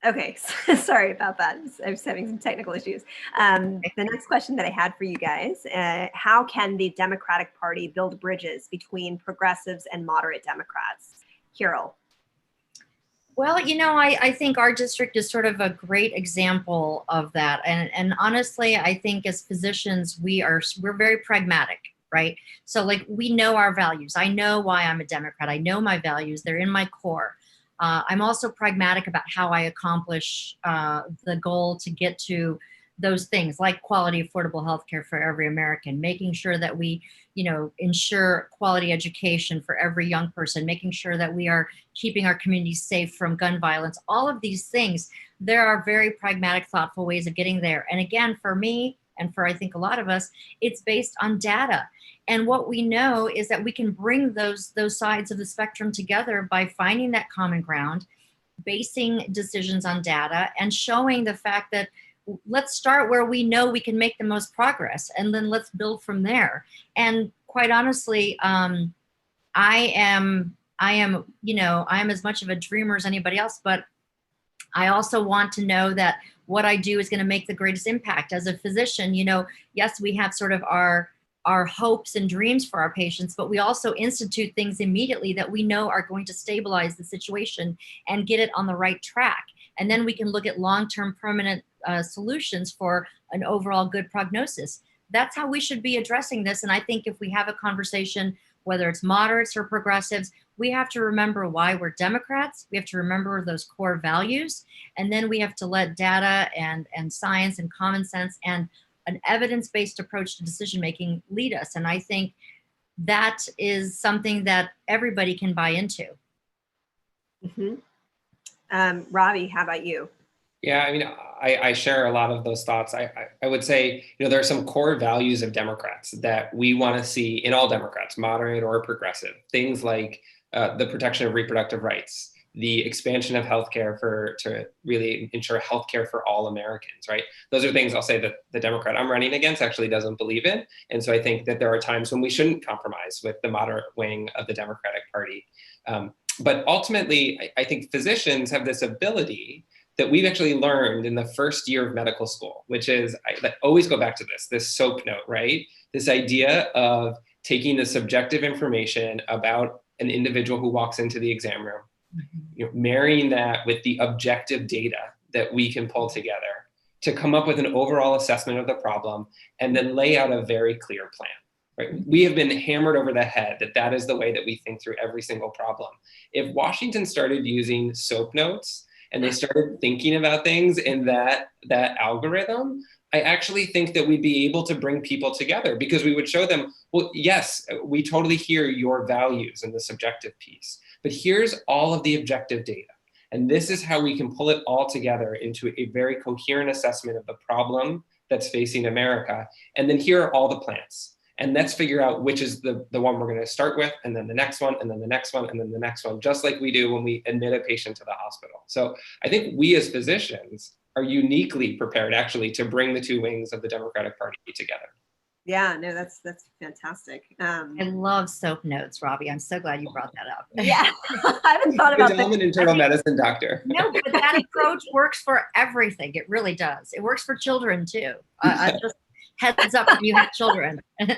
Okay, sorry about that. I was having some technical issues. The next question that I had for you guys, how can the Democratic Party build bridges between progressives and moderate Democrats? Hiral. Well, I think our district is sort of a great example of that. And honestly, I think as physicians, we're very pragmatic, right? So like we know our values. I know why I'm a Democrat. I know my values. They're in my core. I'm also pragmatic about how I accomplish the goal to get to those things like quality, affordable healthcare for every American, making sure that we, ensure quality education for every young person, making sure that we are keeping our communities safe from gun violence, all of these things. There are very pragmatic, thoughtful ways of getting there. And again, for me, and for I think a lot of us, it's based on data. And what we know is that we can bring those sides of the spectrum together by finding that common ground, basing decisions on data, and showing the fact that let's start where we know we can make the most progress, and then let's build from there. And quite honestly, I am, I'm as much of a dreamer as anybody else, but I also want to know that what I do is going to make the greatest impact. As a physician, yes, we have sort of our hopes and dreams for our patients, but we also institute things immediately that we know are going to stabilize the situation and get it on the right track. And then we can look at long-term permanent solutions for an overall good prognosis. That's how we should be addressing this. And I think if we have a conversation, whether it's moderates or progressives, we have to remember why we're Democrats. We have to remember those core values. And then we have to let data and science and common sense and an evidence-based approach to decision-making lead us. And I think that is something that everybody can buy into. Robbie, how about you? Yeah, I mean, I share a lot of those thoughts. I would say, there are some core values of Democrats that we want to see in all Democrats, moderate or progressive. Things like the protection of reproductive rights, the expansion of healthcare to really ensure healthcare for all Americans, right? Those are things I'll say that the Democrat I'm running against actually doesn't believe in. And so I think that there are times when we shouldn't compromise with the moderate wing of the Democratic Party. But ultimately, I think physicians have this ability that we've actually learned in the first year of medical school, which is, I always go back to this SOAP note, right? This idea of taking the subjective information about an individual who walks into the exam room, marrying that with the objective data that we can pull together to come up with an overall assessment of the problem, and then lay out a very clear plan. Right? We have been hammered over the head that is the way that we think through every single problem. If Washington started using SOAP notes and they started thinking about things in that algorithm, I actually think that we'd be able to bring people together, because we would show them, well, yes, we totally hear your values in the subjective piece, but here's all of the objective data. And this is how we can pull it all together into a very coherent assessment of the problem that's facing America. And then here are all the plans. And let's figure out which is the one we're going to start with, and then the next one, and then the next one, and then the next one, just like we do when we admit a patient to the hospital. So I think we as physicians are uniquely prepared actually to bring the two wings of the Democratic Party together. Yeah, no, that's fantastic. I love SOAP notes, Robbie. I'm so glad you brought that up. Yeah, I haven't thought about that. I'm an internal medicine doctor. No, but that approach works for everything. It really does. It works for children too. Just heads up if you have children. Okay,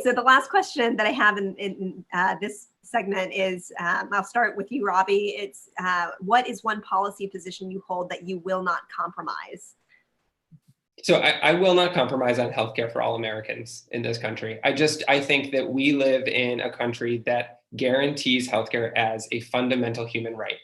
so the last question that I have in this segment is, I'll start with you, Robbie. It's what is one policy position you hold that you will not compromise? So I will not compromise on healthcare for all Americans in this country. I think that we live in a country that guarantees healthcare as a fundamental human right.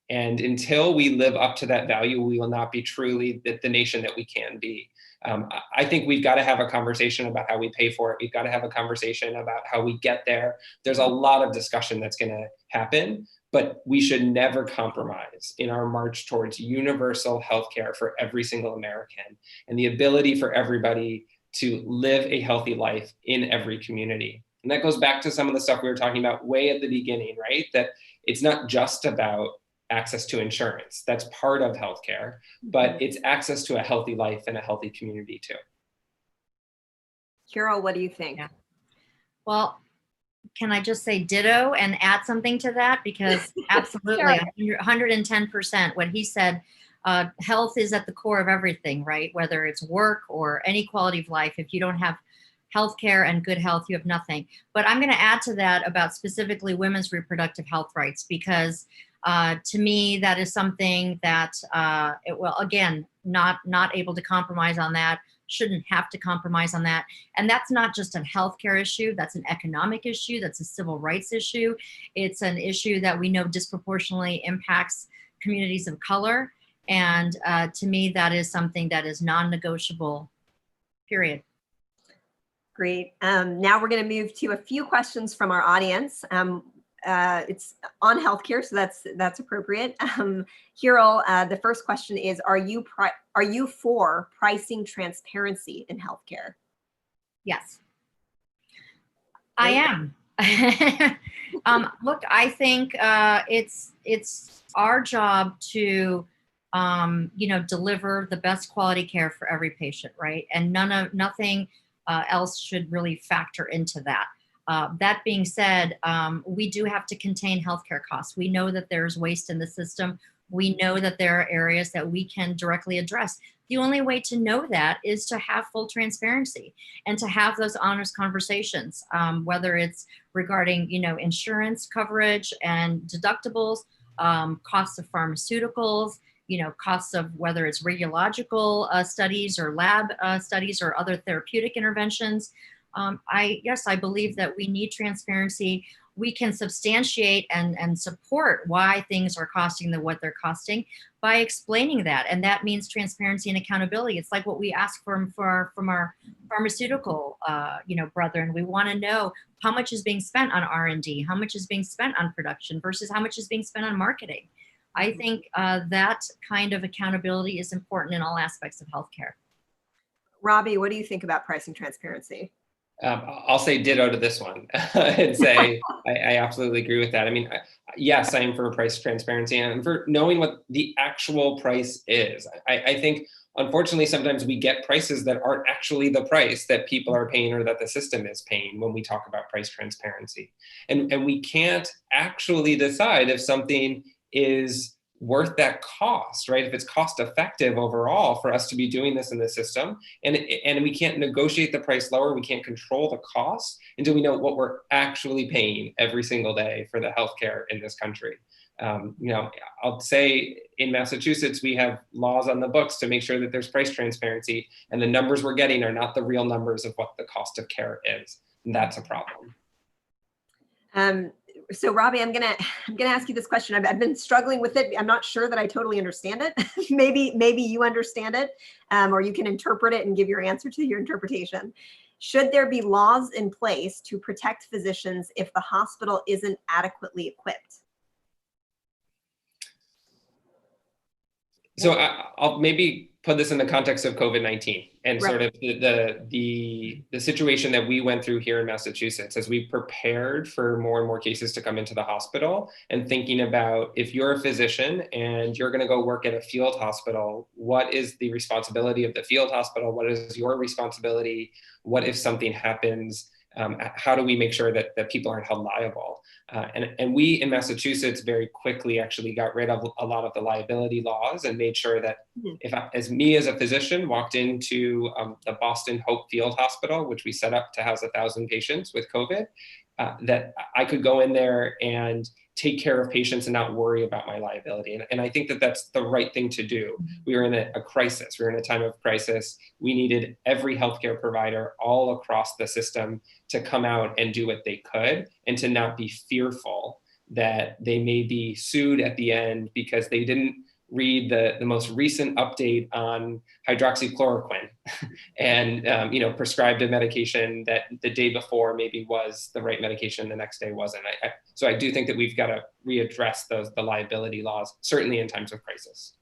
And until we live up to that value, we will not be truly the nation that we can be. I think we've got to have a conversation about how we pay for it. We've got to have a conversation about how we get there. There's a lot of discussion that's going to happen, but we should never compromise in our march towards universal healthcare for every single American and the ability for everybody to live a healthy life in every community. And that goes back to some of the stuff we were talking about way at the beginning, right? That it's not just about access to insurance. That's part of healthcare, but it's access to a healthy life and a healthy community too. Hiral, what do you think? Yeah. Well, can I just say ditto and add something to that? Because absolutely, Sure. 110%. What he said, health is at the core of everything, right? Whether it's work or any quality of life. If you don't have healthcare and good health, you have nothing. But I'm going to add to that about specifically women's reproductive health rights, because to me, that is something that it will, again, not able to compromise on that, shouldn't have to compromise on that. And that's not just a healthcare issue, that's an economic issue, that's a civil rights issue. It's an issue that we know disproportionately impacts communities of color. And to me, that is something that is non-negotiable, period. Great. Now we're going to move to a few questions from our audience. It's on healthcare, so that's appropriate. Hiral, the first question is: Are you for pricing transparency in healthcare? Yes, I am. Look, I think it's our job to deliver the best quality care for every patient, right? And nothing else should really factor into that. That being said, we do have to contain healthcare costs. We know that there's waste in the system. We know that there are areas that we can directly address. The only way to know that is to have full transparency and to have those honest conversations, whether it's regarding, insurance coverage and deductibles, costs of pharmaceuticals, costs of whether it's radiological studies or lab studies or other therapeutic interventions. I believe that we need transparency. We can substantiate and support why things are costing what they're costing by explaining that. And that means transparency and accountability. It's like what we ask from our pharmaceutical, brethren. We want to know how much is being spent on R&D, how much is being spent on production versus how much is being spent on marketing. I think that kind of accountability is important in all aspects of healthcare. Robbie, what do you think about pricing transparency? I'll say ditto to this one and say I absolutely agree with that. I mean, yes, I am for price transparency and for knowing what the actual price is. I think, unfortunately, sometimes we get prices that aren't actually the price that people are paying or that the system is paying when we talk about price transparency. And we can't actually decide if something is worth that cost, right? If it's cost effective overall for us to be doing this in the system, and we can't negotiate the price lower, we can't control the cost until we know what we're actually paying every single day for the healthcare in this country. I'll say in Massachusetts, we have laws on the books to make sure that there's price transparency, and the numbers we're getting are not the real numbers of what the cost of care is. And that's a problem. So Robbie, I'm gonna ask you this question. I've been struggling with it. I'm not sure that I totally understand it. maybe you understand it, or you can interpret it and give your answer to your interpretation. Should there be laws in place to protect physicians if the hospital isn't adequately equipped? So I'll maybe put this in the context of COVID-19 and sort of the situation that we went through here in Massachusetts as we prepared for more and more cases to come into the hospital, and thinking about, if you're a physician and you're going to go work at a field hospital, what is the responsibility of the field hospital? What is your responsibility? What if something happens? How do we make sure that people aren't held liable? And we in Massachusetts very quickly actually got rid of a lot of the liability laws and made sure that if as a physician walked into the Boston Hope Field Hospital, which we set up to house 1,000 patients with COVID, that I could go in there and take care of patients and not worry about my liability. And I think that that's the right thing to do. We were in a crisis. We were in a time of crisis. We needed every healthcare provider all across the system to come out and do what they could, and to not be fearful that they may be sued at the end because they didn't read the most recent update on hydroxychloroquine and prescribed a medication that the day before maybe was the right medication, the next day wasn't. So I do think that we've got to readdress the liability laws, certainly in times of crisis.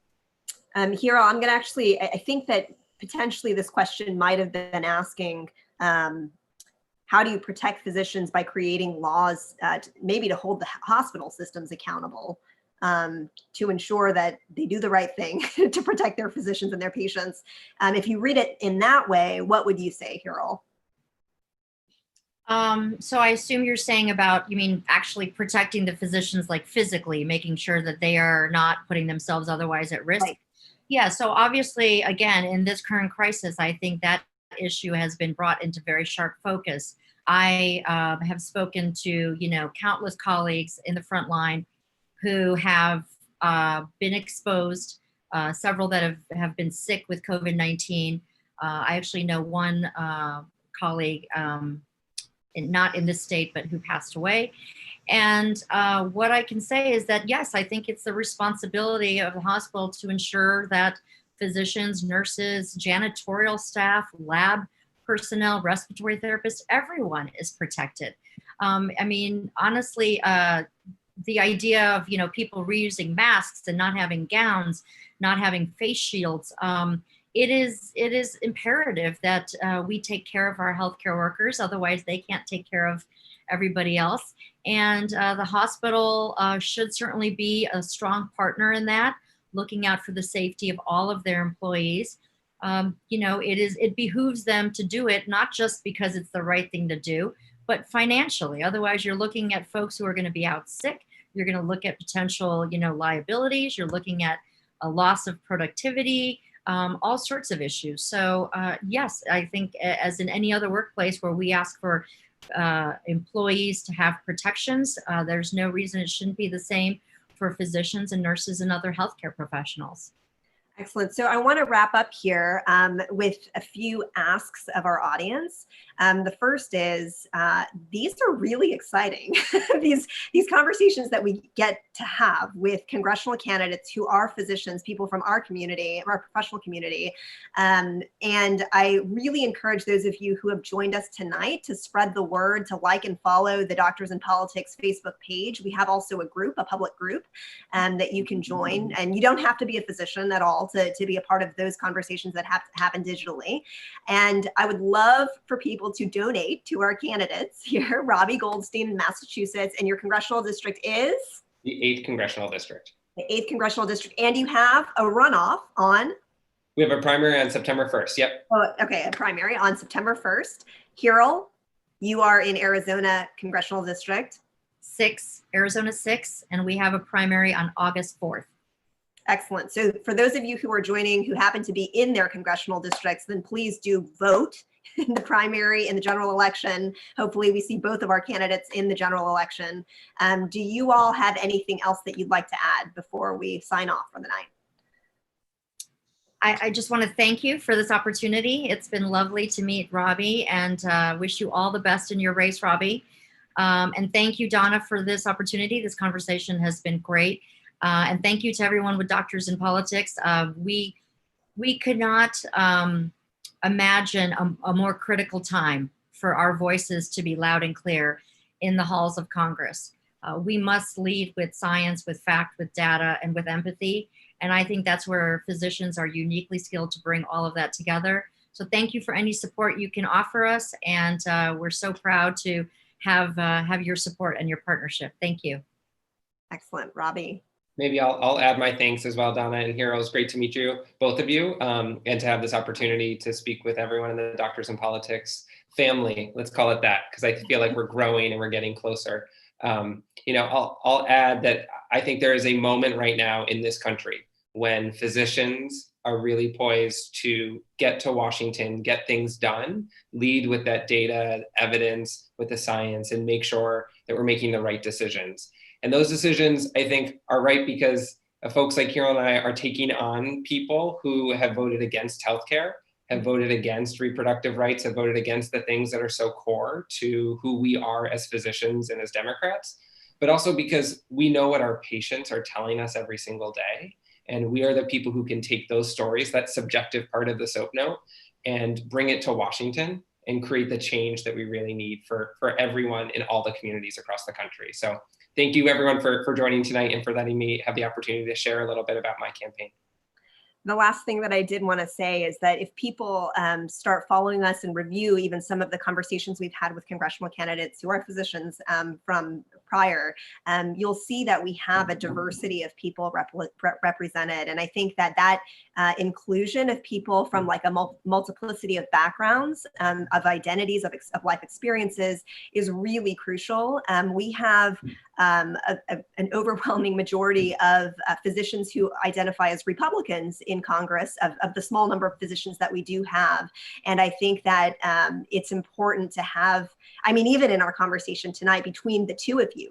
Hiral, I'm going to I think that potentially this question might have been asking, how do you protect physicians by creating laws maybe to hold the hospital systems accountable? To ensure that they do the right thing to protect their physicians and their patients. If you read it in that way, what would you say, Hiral? So I assume you're saying you mean actually protecting the physicians, like physically, making sure that they are not putting themselves otherwise at risk? Right. Yeah, so obviously, again, in this current crisis, I think that issue has been brought into very sharp focus. I have spoken to, countless colleagues in the front line who have been exposed, several that have been sick with COVID-19. I actually know one colleague, not in this state, but who passed away. And what I can say is that, yes, I think it's the responsibility of the hospital to ensure that physicians, nurses, janitorial staff, lab personnel, respiratory therapists, everyone is protected. Honestly, the idea of, people reusing masks and not having gowns, not having face shields, it is imperative that we take care of our healthcare workers. Otherwise, they can't take care of everybody else. And the hospital should certainly be a strong partner in that, looking out for the safety of all of their employees. It behooves them to do it, not just because it's the right thing to do, but financially. Otherwise, you're looking at folks who are going to be out sick. You're going to look at potential, liabilities. You're looking at a loss of productivity, all sorts of issues. So yes, I think as in any other workplace where we ask for employees to have protections, there's no reason it shouldn't be the same for physicians and nurses and other healthcare professionals. Excellent. So I want to wrap up here with a few asks of our audience. The first is, these are really exciting. these conversations that we get to have with congressional candidates who are physicians, people from our community, our professional community. And I really encourage those of you who have joined us tonight to spread the word, to like and follow the Doctors in Politics Facebook page. We have also a group, a public group that you can join. And you don't have to be a physician at all to be a part of those conversations that have to happen digitally. And I would love for people to donate to our candidates here. Robbie Goldstein in Massachusetts, and your congressional district is? The 8th Congressional District. The 8th Congressional District. And you have a runoff on? We have a primary on September 1st. Yep. Oh, okay, a primary on September 1st. Hiral, you are in Arizona Congressional District. 6, Arizona 6, and we have a primary on August 4th. Excellent. So for those of you who are joining who happen to be in their congressional districts, then please do vote in the primary, in the general election. Hopefully we see both of our candidates in the general election. Do you all have anything else that you'd like to add before we sign off for the night? I just want to thank you for this opportunity. It's been lovely to meet Robbie, and wish you all the best in your race, Robbie. And thank you, Donna, for this opportunity. This conversation has been great. And thank you to everyone with Doctors in Politics. We could not imagine a more critical time for our voices to be loud and clear in the halls of Congress. We must lead with science, with fact, with data, and with empathy. And I think that's where physicians are uniquely skilled to bring all of that together. So thank you for any support you can offer us. And we're so proud to have your support and your partnership. Thank you. Excellent. Robbie? Maybe I'll add my thanks as well, Donna and Hiral. It's great to meet you, both of you, and to have this opportunity to speak with everyone in the Doctors in Politics family. Let's call it that, because I feel like we're growing and we're getting closer. I'll add that I think there is a moment right now in this country when physicians are really poised to get to Washington, get things done, lead with that data, evidence, with the science, and make sure that we're making the right decisions. And those decisions, I think, are right because folks like Hiral and I are taking on people who have voted against healthcare, have voted against reproductive rights, have voted against the things that are so core to who we are as physicians and as Democrats, but also because we know what our patients are telling us every single day. And we are the people who can take those stories, that subjective part of the SOAP note, and bring it to Washington and create the change that we really need for everyone in all the communities across the country. So thank you everyone for joining tonight and for letting me have the opportunity to share a little bit about my campaign. The last thing that I did want to say is that if people start following us and review even some of the conversations we've had with congressional candidates who are physicians from prior, you'll see that we have a diversity of people represented. And I think that inclusion of people from like a multiplicity of backgrounds, of identities, of life experiences is really crucial. We have an overwhelming majority of physicians who identify as Republicans in Congress, of the small number of physicians that we do have. And I think that it's important to have, I mean, even in our conversation tonight between the two of you,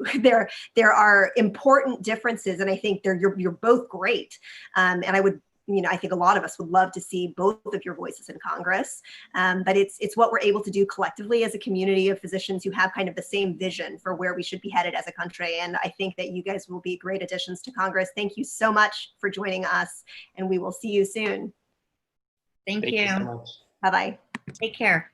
there are important differences, and I think you're both great. And I would, I think a lot of us would love to see both of your voices in Congress, but it's what we're able to do collectively as a community of physicians who have kind of the same vision for where we should be headed as a country. And I think that you guys will be great additions to Congress. Thank you so much for joining us, and we will see you soon. Thank Thank you so you. much. Bye-bye. Take care.